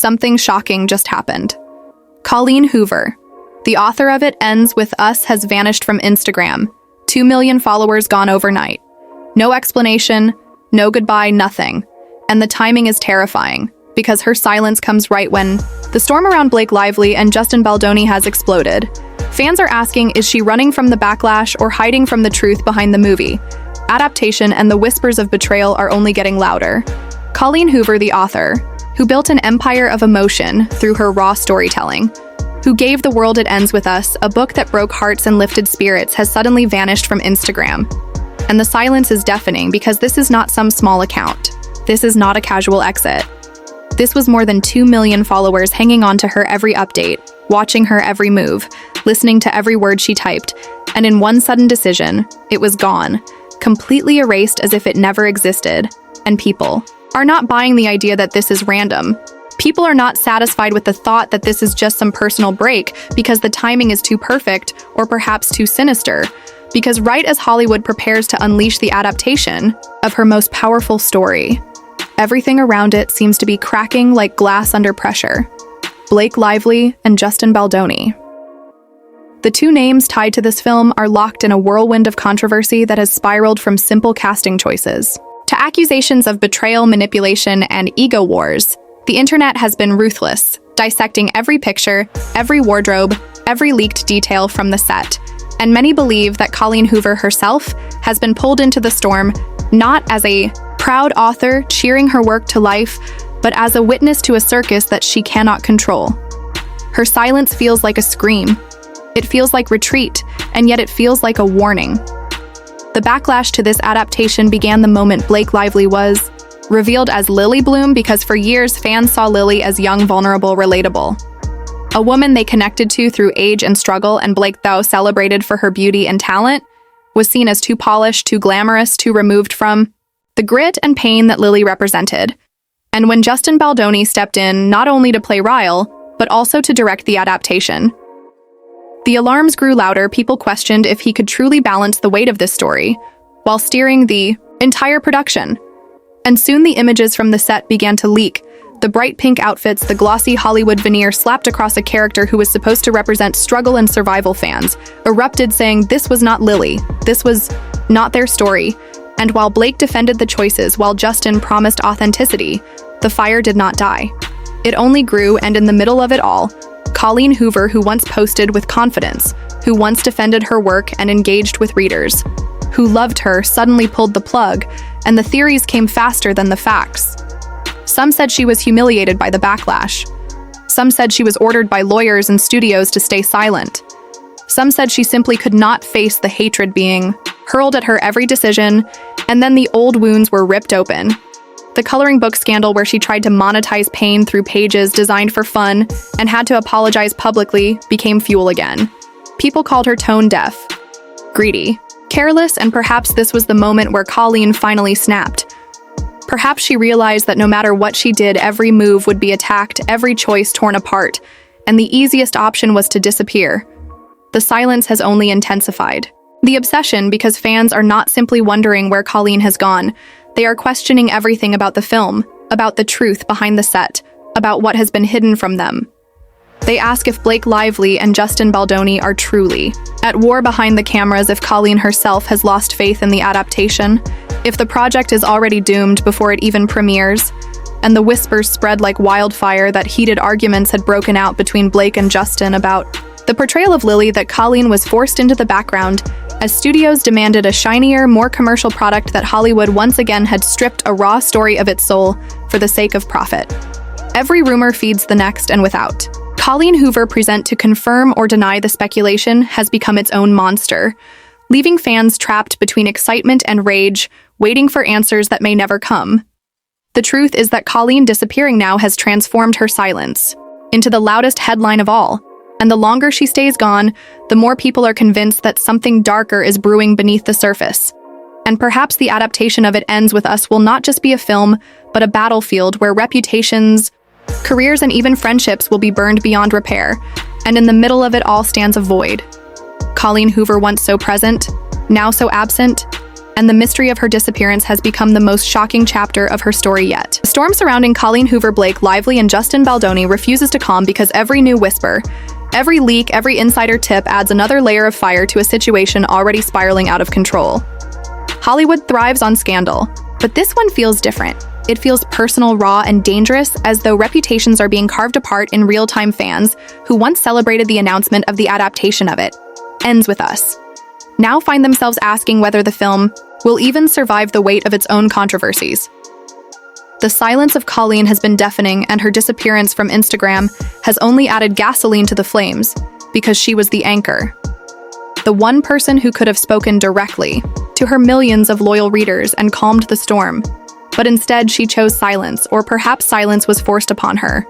something shocking just happened. Colleen Hoover, the author of It Ends With Us, has vanished from Instagram. 2 million followers gone overnight. No explanation, no goodbye, nothing. And the timing is terrifying, because her silence comes right when the storm around Blake Lively and Justin Baldoni has exploded. Fans are asking, is she running from the backlash or hiding from the truth behind the movie? Adaptation and the whispers of betrayal are only getting louder. Colleen Hoover, the author, who built an empire of emotion through her raw storytelling, who gave the world It Ends With Us, a book that broke hearts and lifted spirits, has suddenly vanished from Instagram. And the silence is deafening because this is not some small account. This is not a casual exit. This was more than 2 million followers hanging on to her every update, watching her every move, listening to every word she typed, and in one sudden decision, it was gone, completely erased as if it never existed. And people are not buying the idea that this is random. People are not satisfied with the thought that this is just some personal break because the timing is too perfect or perhaps too sinister. Because right as Hollywood prepares to unleash the adaptation of her most powerful story, everything around it seems to be cracking like glass under pressure. Blake Lively and Justin Baldoni. The two names tied to this film are locked in a whirlwind of controversy that has spiraled from simple casting choices to accusations of betrayal, manipulation, and ego wars. The internet has been ruthless, dissecting every picture, every wardrobe, every leaked detail from the set. And many believe that Colleen Hoover herself has been pulled into the storm, not as a proud author cheering her work to life, but as a witness to a circus that she cannot control. Her silence feels like a scream. It feels like retreat, and yet it feels like a warning. The backlash to this adaptation began the moment Blake Lively was revealed as Lily Bloom, because for years fans saw Lily as young, vulnerable, relatable. A woman they connected to through age and struggle, and Blake, though celebrated for her beauty and talent, was seen as too polished, too glamorous, too removed from the grit and pain that Lily represented. And when Justin Baldoni stepped in not only to play Ryle, but also to direct the adaptation, the alarms grew louder. People questioned if he could truly balance the weight of this story while steering the entire production. And soon the images from the set began to leak. The bright pink outfits, the glossy Hollywood veneer slapped across a character who was supposed to represent struggle and survival. Fans erupted saying this was not Lily, this was not their story. And while Blake defended the choices, while Justin promised authenticity, the fire did not die. It only grew, and in the middle of it all, Colleen Hoover, who once posted with confidence, who once defended her work and engaged with readers, who loved her, suddenly pulled the plug, and the theories came faster than the facts. Some said she was humiliated by the backlash. Some said she was ordered by lawyers and studios to stay silent. Some said she simply could not face the hatred being hurled at her every decision, and then the old wounds were ripped open. The coloring book scandal, where she tried to monetize pain through pages designed for fun and had to apologize publicly, became fuel again. People called her tone deaf, greedy, careless, and perhaps this was the moment where Colleen finally snapped. Perhaps she realized that no matter what she did, every move would be attacked, every choice torn apart, and the easiest option was to disappear. The silence has only intensified. The obsession, because fans are not simply wondering where Colleen has gone. They are questioning everything about the film, about the truth behind the set, about what has been hidden from them. They ask if Blake Lively and Justin Baldoni are truly at war behind the cameras, if Colleen herself has lost faith in the adaptation, if the project is already doomed before it even premieres. And the whispers spread like wildfire that heated arguments had broken out between Blake and Justin about the portrayal of Lily, that Colleen was forced into the background as studios demanded a shinier, more commercial product, that Hollywood once again had stripped a raw story of its soul for the sake of profit. Every rumor feeds the next, and without Colleen Hoover present to confirm or deny the speculation, has become its own monster, leaving fans trapped between excitement and rage, waiting for answers that may never come. The truth is that Colleen disappearing now has transformed her silence into the loudest headline of all. And the longer she stays gone, the more people are convinced that something darker is brewing beneath the surface. And perhaps the adaptation of It Ends With Us will not just be a film, but a battlefield where reputations, careers, and even friendships will be burned beyond repair. And in the middle of it all stands a void. Colleen Hoover, once so present, now so absent. and the mystery of her disappearance has become the most shocking chapter of her story yet. The storm surrounding Colleen Hoover, Blake Lively, and Justin Baldoni refuses to calm because every new whisper, every leak, every insider tip adds another layer of fire to a situation already spiraling out of control. Hollywood thrives on scandal, but this one feels different. It feels personal, raw, and dangerous, as though reputations are being carved apart in real-time. Fans, who once celebrated the announcement of the adaptation of it, Ends with Us, now find themselves asking whether the film will even survive the weight of its own controversies. The silence of Colleen has been deafening, and her disappearance from Instagram has only added gasoline to the flames, because she was the anchor. The one person who could have spoken directly to her millions of loyal readers and calmed the storm. But instead, she chose silence, or perhaps silence was forced upon her.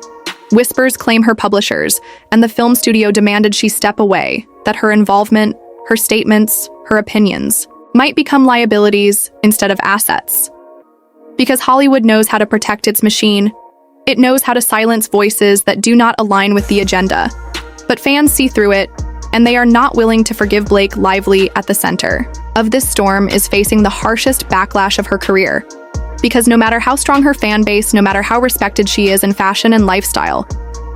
Whispers claim her publishers, and the film studio demanded she step away, that her involvement, her statements, her opinions might become liabilities instead of assets. Because Hollywood knows how to protect its machine, it knows how to silence voices that do not align with the agenda. But fans see through it, and they are not willing to forgive Blake Lively. At the center of this storm is facing the harshest backlash of her career. Because no matter how strong her fan base, no matter how respected she is in fashion and lifestyle,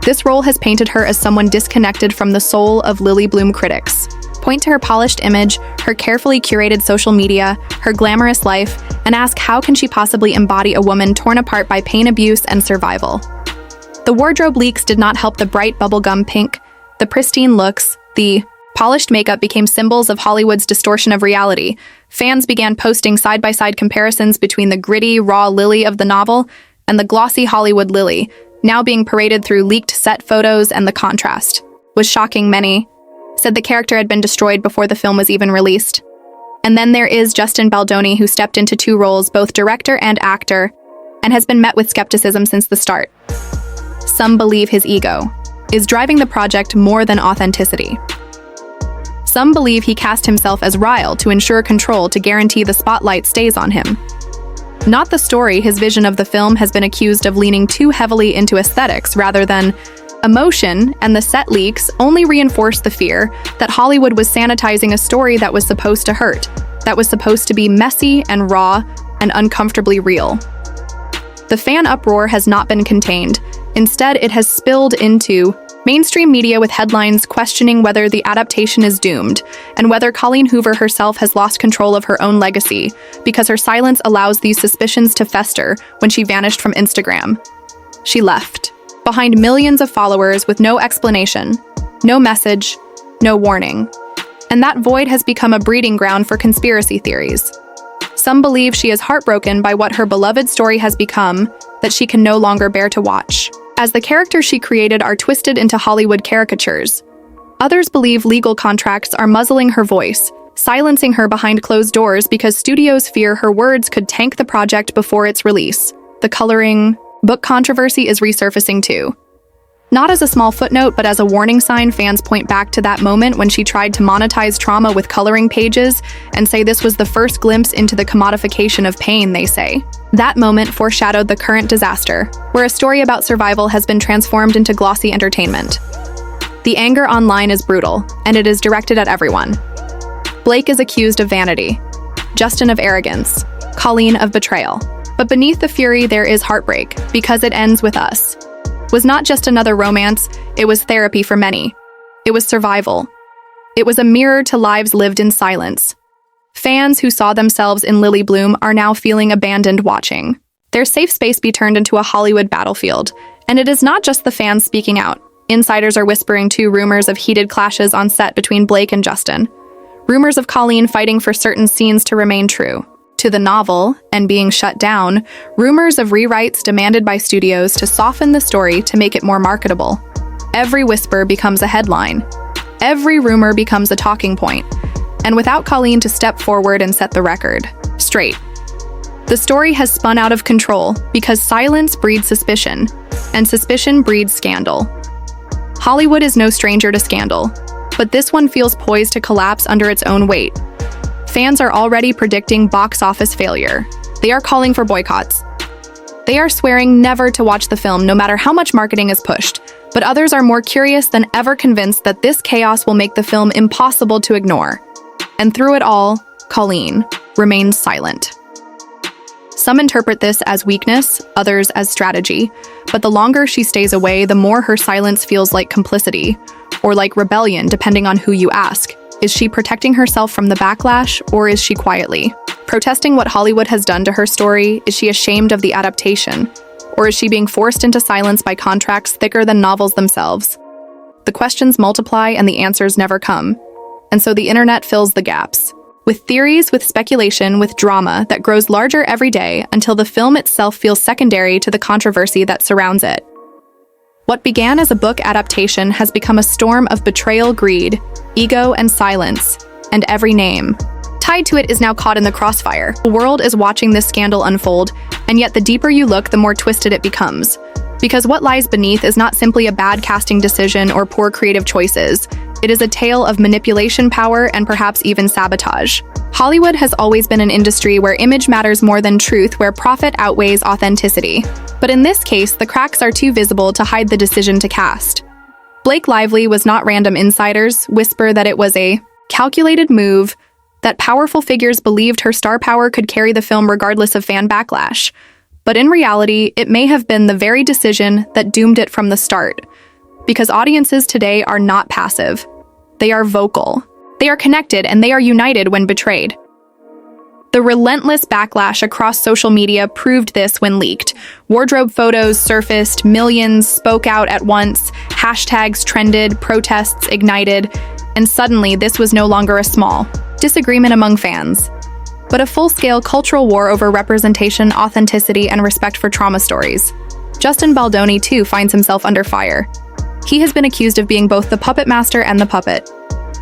this role has painted her as someone disconnected from the soul of Lily Bloom critics. Point to her polished image, her carefully curated social media, her glamorous life, and ask how can she possibly embody a woman torn apart by pain, abuse, and survival. The wardrobe leaks did not help the bright bubblegum pink, the pristine looks, the polished makeup became symbols of Hollywood's distortion of reality. Fans began posting side-by-side comparisons between the gritty, raw Lily of the novel and the glossy Hollywood Lily, now being paraded through leaked set photos, and the contrast was shocking. Many said the character had been destroyed before the film was even released. And then there is Justin Baldoni, who stepped into two roles, both director and actor, and has been met with skepticism since the start. Some believe his ego is driving the project more than authenticity. Some believe he cast himself as Ryle to ensure control, to guarantee the spotlight stays on him. Not the story. His vision of the film has been accused of leaning too heavily into aesthetics rather than emotion, and the set leaks only reinforced the fear that Hollywood was sanitizing a story that was supposed to hurt, that was supposed to be messy and raw and uncomfortably real. The fan uproar has not been contained. Instead, it has spilled into mainstream media, with headlines questioning whether the adaptation is doomed and whether Colleen Hoover herself has lost control of her own legacy, because her silence allows these suspicions to fester. When she vanished from Instagram, she left behind millions of followers with no explanation, no message, no warning. And that void has become a breeding ground for conspiracy theories. Some believe she is heartbroken by what her beloved story has become, that she can no longer bear to watch, as the characters she created are twisted into Hollywood caricatures. Others believe legal contracts are muzzling her voice, silencing her behind closed doors, because studios fear her words could tank the project before its release. The coloring book controversy is resurfacing too. Not as a small footnote, but as a warning sign. Fans point back to that moment when she tried to monetize trauma with coloring pages and say this was the first glimpse into the commodification of pain, they say. That moment foreshadowed the current disaster, where a story about survival has been transformed into glossy entertainment. The anger online is brutal, and it is directed at everyone. Blake is accused of vanity, Justin of arrogance, Colleen of betrayal. But beneath the fury there is heartbreak, because It Ends With Us was not just another romance, it was therapy for many. It was survival. It was a mirror to lives lived in silence. Fans who saw themselves in Lily Bloom are now feeling abandoned, watching their safe space be turned into a Hollywood battlefield. And it is not just the fans speaking out. Insiders are whispering too, rumors of heated clashes on set between Blake and Justin. Rumors of Colleen fighting for certain scenes to remain true to the novel and being shut down. Rumors of rewrites demanded by studios to soften the story to make it more marketable. Every whisper becomes a headline. Every rumor becomes a talking point. And without Colleen to step forward and set the record straight, the story has spun out of control, because silence breeds suspicion, and suspicion breeds scandal. Hollywood is no stranger to scandal, but this one feels poised to collapse under its own weight. Fans are already predicting box office failure. They are calling for boycotts. They are swearing never to watch the film, no matter how much marketing is pushed. But others are more curious than ever, convinced that this chaos will make the film impossible to ignore. And through it all, Colleen remains silent. Some interpret this as weakness, others as strategy, but the longer she stays away, the more her silence feels like complicity, or like rebellion, depending on who you ask. Is she protecting herself from the backlash, or is she quietly protesting what Hollywood has done to her story? Is she ashamed of the adaptation, or is she being forced into silence by contracts thicker than novels themselves? The questions multiply and the answers never come, and so the internet fills the gaps. With theories, with speculation, with drama that grows larger every day until the film itself feels secondary to the controversy that surrounds it. What began as a book adaptation has become a storm of betrayal, greed, ego, and silence, and every name tied to it is now caught in the crossfire. The world is watching this scandal unfold, and yet the deeper you look, the more twisted it becomes. Because what lies beneath is not simply a bad casting decision or poor creative choices. It is a tale of manipulation, power, and perhaps even sabotage. Hollywood has always been an industry where image matters more than truth, where profit outweighs authenticity. But in this case, the cracks are too visible to hide the decision to cast. Blake Lively was not random. Insiders whisper that it was a calculated move, that powerful figures believed her star power could carry the film regardless of fan backlash. But in reality, it may have been the very decision that doomed it from the start. Because audiences today are not passive. They are vocal. They are connected, and they are united when betrayed. The relentless backlash across social media proved this when leaked. Wardrobe photos surfaced, millions spoke out at once, hashtags trended, protests ignited, and suddenly this was no longer a small disagreement among fans, but a full-scale cultural war over representation, authenticity, and respect for trauma stories. Justin Baldoni, too, finds himself under fire. He has been accused of being both the puppet master and the puppet.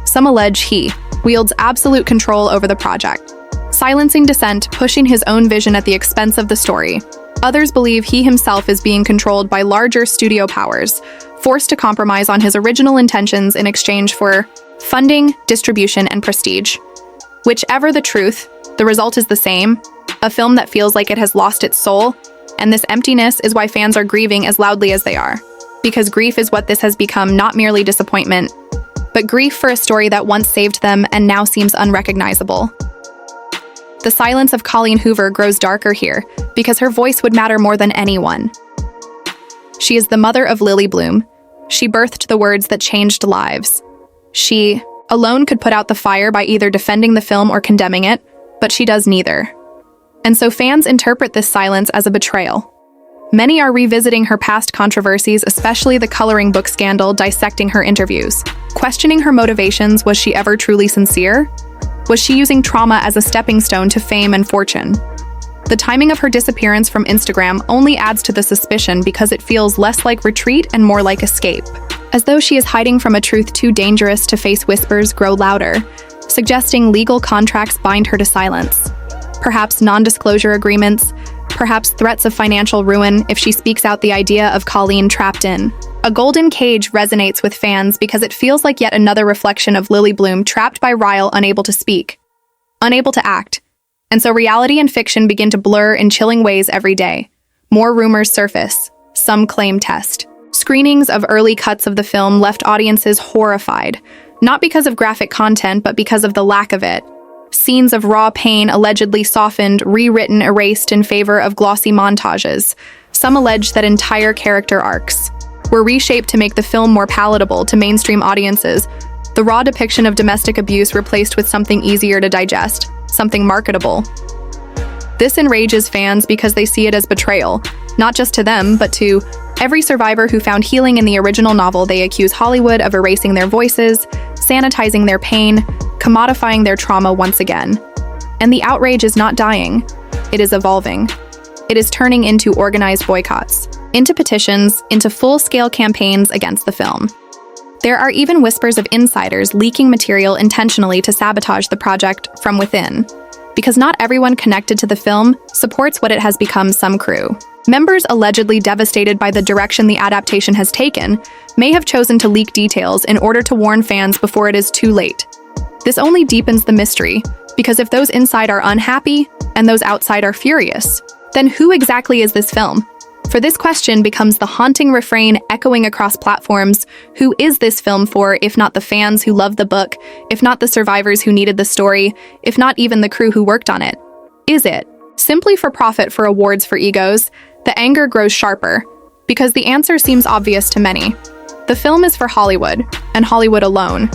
Some allege he wields absolute control over the project, silencing dissent, pushing his own vision at the expense of the story. Others believe he himself is being controlled by larger studio powers, forced to compromise on his original intentions in exchange for funding, distribution, and prestige. Whichever the truth, the result is the same, a film that feels like it has lost its soul, and this emptiness is why fans are grieving as loudly as they are. Because grief is what this has become, not merely disappointment, but grief for a story that once saved them and now seems unrecognizable. The silence of Colleen Hoover grows darker here, because her voice would matter more than anyone. She is the mother of Lily Bloom. She birthed the words that changed lives. She alone could put out the fire by either defending the film or condemning it, but she does neither. And so fans interpret this silence as a betrayal. Many are revisiting her past controversies, especially the coloring book scandal, dissecting her interviews, questioning her motivations. Was she ever truly sincere? Was she using trauma as a stepping stone to fame and fortune? The timing of her disappearance from Instagram only adds to the suspicion because it feels less like retreat and more like escape. As though she is hiding from a truth too dangerous to face, whispers grow louder, suggesting legal contracts bind her to silence. Perhaps non-disclosure agreements, perhaps threats of financial ruin if she speaks out. The idea of Colleen trapped in a golden cage resonates with fans because it feels like yet another reflection of Lily Bloom trapped by Ryle, unable to speak, unable to act. And so reality and fiction begin to blur in chilling ways every day. More rumors surface, some claim test. Screenings of early cuts of the film left audiences horrified, not because of graphic content, but because of the lack of it. Scenes of raw pain allegedly softened, rewritten, erased in favor of glossy montages. Some allege that entire character arcs were reshaped to make the film more palatable to mainstream audiences. The raw depiction of domestic abuse replaced with something easier to digest, something marketable. This enrages fans because they see it as betrayal, not just to them, but to every survivor who found healing in the original novel. They accuse Hollywood of erasing their voices, sanitizing their pain, commodifying their trauma once again. And the outrage is not dying, it is evolving. It is turning into organized boycotts, into petitions, into full-scale campaigns against the film. There are even whispers of insiders leaking material intentionally to sabotage the project from within, because not everyone connected to the film supports what it has become. Some crew members allegedly devastated by the direction the adaptation has taken may have chosen to leak details in order to warn fans before it is too late. This only deepens the mystery, because if those inside are unhappy and those outside are furious, then who exactly is this film? For this question becomes the haunting refrain echoing across platforms: who is this film for, if not the fans who loved the book, if not the survivors who needed the story, if not even the crew who worked on it? Is it simply for profit, for awards, for egos? The anger grows sharper, because the answer seems obvious to many. The film is for Hollywood, and Hollywood alone.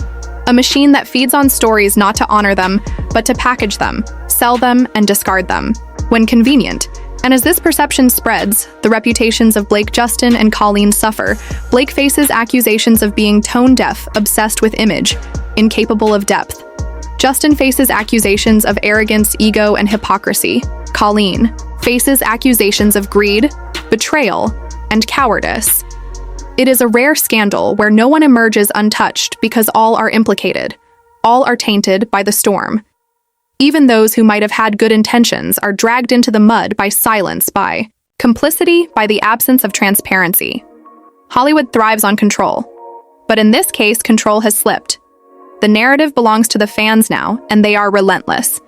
A machine that feeds on stories not to honor them, but to package them, sell them, and discard them, when convenient. And as this perception spreads, the reputations of Blake Justin and Colleen suffer. Blake faces accusations of being tone-deaf, obsessed with image, incapable of depth. Justin faces accusations of arrogance, ego, and hypocrisy. Colleen faces accusations of greed, betrayal, and cowardice. It is a rare scandal where no one emerges untouched because all are implicated. All are tainted by the storm. Even those who might have had good intentions are dragged into the mud by silence, by complicity, by the absence of transparency. Hollywood thrives on control. But in this case, control has slipped. The narrative belongs to the fans now, and they are relentless.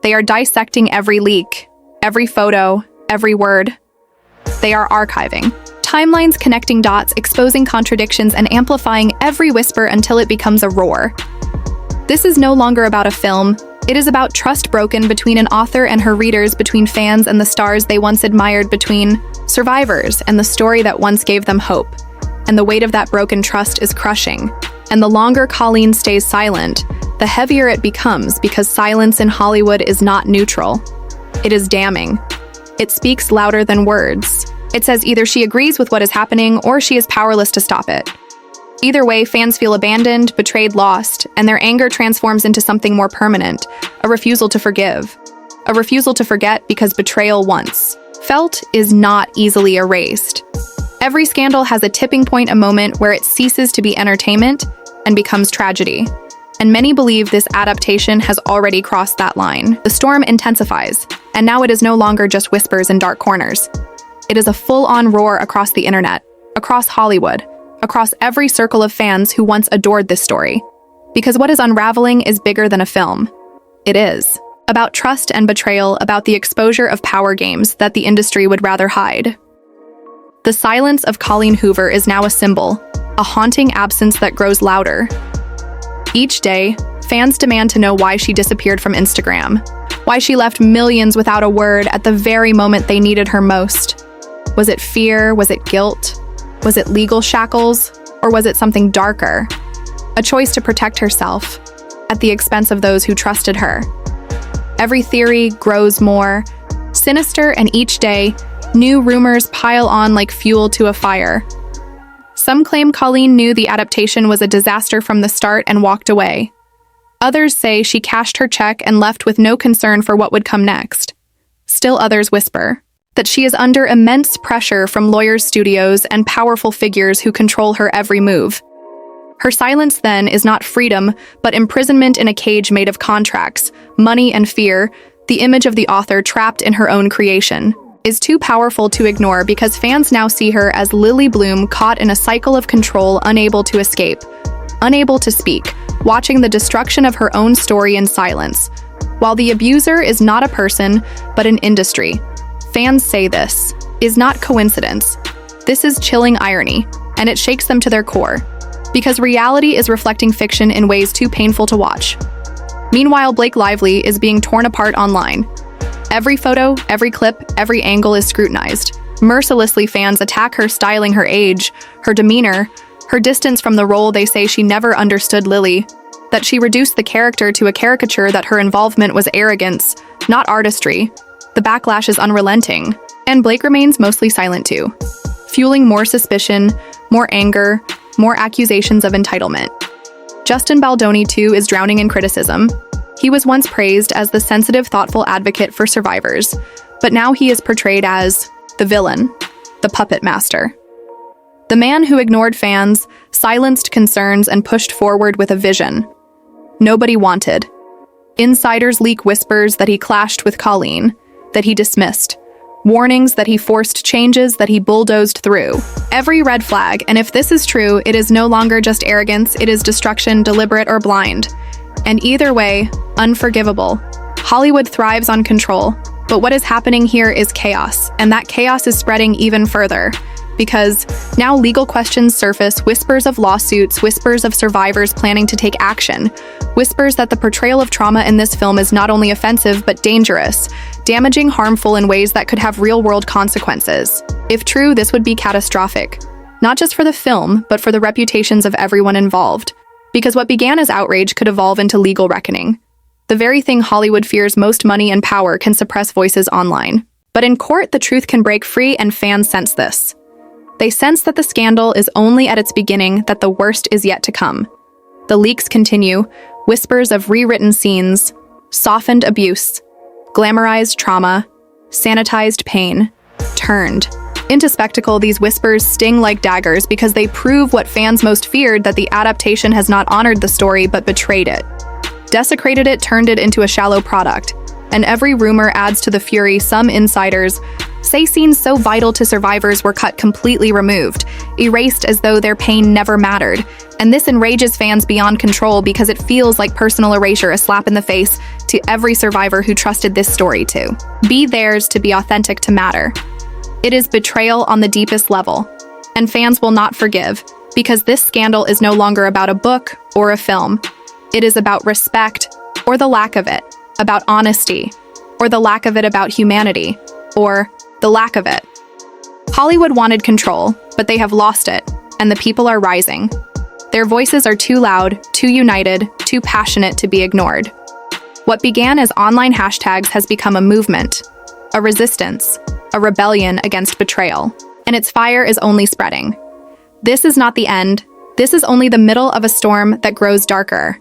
They are dissecting every leak, every photo, every word. They are archiving. Timelines connecting dots, exposing contradictions, and amplifying every whisper until it becomes a roar. This is no longer about a film. It is about trust broken between an author and her readers, between fans and the stars they once admired, between survivors and the story that once gave them hope. And the weight of that broken trust is crushing. And the longer Colleen stays silent, the heavier it becomes, because silence in Hollywood is not neutral. It is damning. It speaks louder than words. It says either she agrees with what is happening or she is powerless to stop it. Either way, fans feel abandoned, betrayed, lost, and their anger transforms into something more permanent, a refusal to forgive. A refusal to forget, because betrayal once felt is not easily erased. Every scandal has a tipping point, a moment where it ceases to be entertainment and becomes tragedy. And many believe this adaptation has already crossed that line. The storm intensifies, and now it is no longer just whispers in dark corners. It is a full-on roar across the internet, across Hollywood, across every circle of fans who once adored this story. Because what is unraveling is bigger than a film. It is about trust and betrayal, about the exposure of power games that the industry would rather hide. The silence of Colleen Hoover is now a symbol, a haunting absence that grows louder. Each day, fans demand to know why she disappeared from Instagram, why she left millions without a word at the very moment they needed her most. Was it fear? Was it guilt? Was it legal shackles? Or was it something darker? A choice to protect herself at the expense of those who trusted her. Every theory grows more sinister, and each day, new rumors pile on like fuel to a fire. Some claim Colleen knew the adaptation was a disaster from the start and walked away. Others say she cashed her check and left with no concern for what would come next. Still others whisper that she is under immense pressure from lawyers, studios, and powerful figures who control her every move. Her silence then is not freedom, but imprisonment in a cage made of contracts, money, and fear. The image of the author trapped in her own creation is too powerful to ignore, because fans now see her as Lily Bloom, caught in a cycle of control, unable to escape, unable to speak, watching the destruction of her own story in silence. While the abuser is not a person, but an industry. Fans say this is not coincidence. This is chilling irony, and it shakes them to their core, because reality is reflecting fiction in ways too painful to watch. Meanwhile, Blake Lively is being torn apart online. Every photo, every clip, every angle is scrutinized. Mercilessly, fans attack her, styling her age, her demeanor, her distance from the role. They say she never understood Lily, that she reduced the character to a caricature, that her involvement was arrogance, not artistry. The backlash is unrelenting, and Blake remains mostly silent too, fueling more suspicion, more anger, more accusations of entitlement. Justin Baldoni too is drowning in criticism. He was once praised as the sensitive, thoughtful advocate for survivors, but now he is portrayed as the villain, the puppet master. The man who ignored fans, silenced concerns, and pushed forward with a vision nobody wanted. Insiders leak whispers that he clashed with Colleen, that he dismissed, warnings that he forced changes that he bulldozed through. Every red flag, and if this is true, it is no longer just arrogance, it is destruction, deliberate or blind. And either way, unforgivable. Hollywood thrives on control, But what is happening here is chaos, and that chaos is spreading even further. Because now legal questions surface, whispers of lawsuits, whispers of survivors planning to take action, whispers that the portrayal of trauma in this film is not only offensive but dangerous, damaging, harmful in ways that could have real-world consequences. If true, this would be catastrophic, not just for the film, but for the reputations of everyone involved. Because what began as outrage could evolve into legal reckoning. The very thing Hollywood fears most, money and power, can suppress voices online. But in court, the truth can break free, and fans sense this. They sense that the scandal is only at its beginning, that the worst is yet to come. The leaks continue, whispers of rewritten scenes, softened abuse, glamorized trauma, sanitized pain, turned into spectacle. These whispers sting like daggers because they prove what fans most feared, that the adaptation has not honored the story but betrayed it, desecrated it, turned it into a shallow product. And every rumor adds to the fury. Some insiders say scenes so vital to survivors were cut, completely removed, erased as though their pain never mattered. And this enrages fans beyond control because it feels like personal erasure, a slap in the face to every survivor who trusted this story to be theirs, to be authentic, to matter. It is betrayal on the deepest level, and fans will not forgive, because this scandal is no longer about a book or a film. It is about respect, or the lack of it, about honesty, or the lack of it, about humanity, or the lack of it. Hollywood wanted control, but they have lost it, and the people are rising. Their voices are too loud, too united, too passionate to be ignored. What began as online hashtags has become a movement, a resistance, a rebellion against betrayal, and its fire is only spreading. This is not the end. This is only the middle of a storm that grows darker,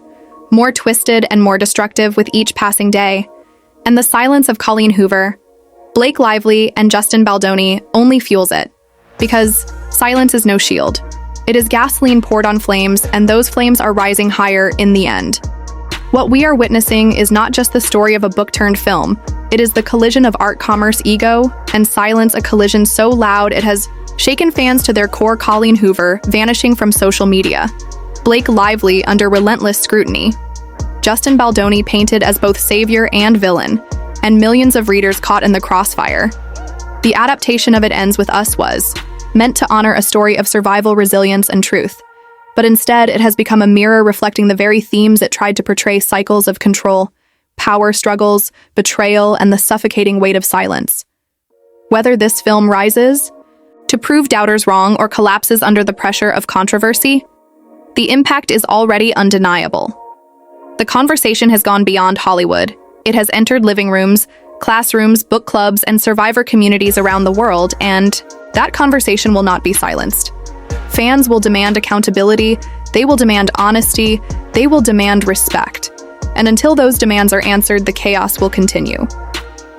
more twisted and more destructive with each passing day. And the silence of Colleen Hoover, Blake Lively, and Justin Baldoni only fuels it, because silence is no shield. It is gasoline poured on flames, and those flames are rising higher in the end. What we are witnessing is not just the story of a book-turned film. It is the collision of art, commerce, ego, and silence, a collision so loud it has shaken fans to their core. Colleen Hoover vanishing from social media, Blake Lively under relentless scrutiny, Justin Baldoni painted as both savior and villain, and millions of readers caught in the crossfire. The adaptation of It Ends With Us was meant to honor a story of survival, resilience, and truth, but instead it has become a mirror reflecting the very themes it tried to portray: cycles of control, power struggles, betrayal, and the suffocating weight of silence. Whether this film rises to prove doubters wrong or collapses under the pressure of controversy, the impact is already undeniable. The conversation has gone beyond Hollywood. It has entered living rooms, classrooms, book clubs, and survivor communities around the world, and that conversation will not be silenced. Fans will demand accountability, they will demand honesty, they will demand respect. And until those demands are answered, the chaos will continue.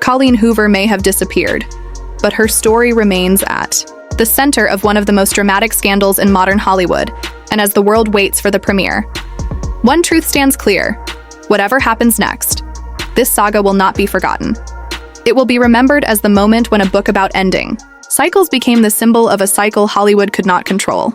Colleen Hoover may have disappeared, but her story remains at the center of one of the most dramatic scandals in modern Hollywood, and as the world waits for the premiere, one truth stands clear: whatever happens next, this saga will not be forgotten. It will be remembered as the moment when a book about ending cycles became the symbol of a cycle Hollywood could not control.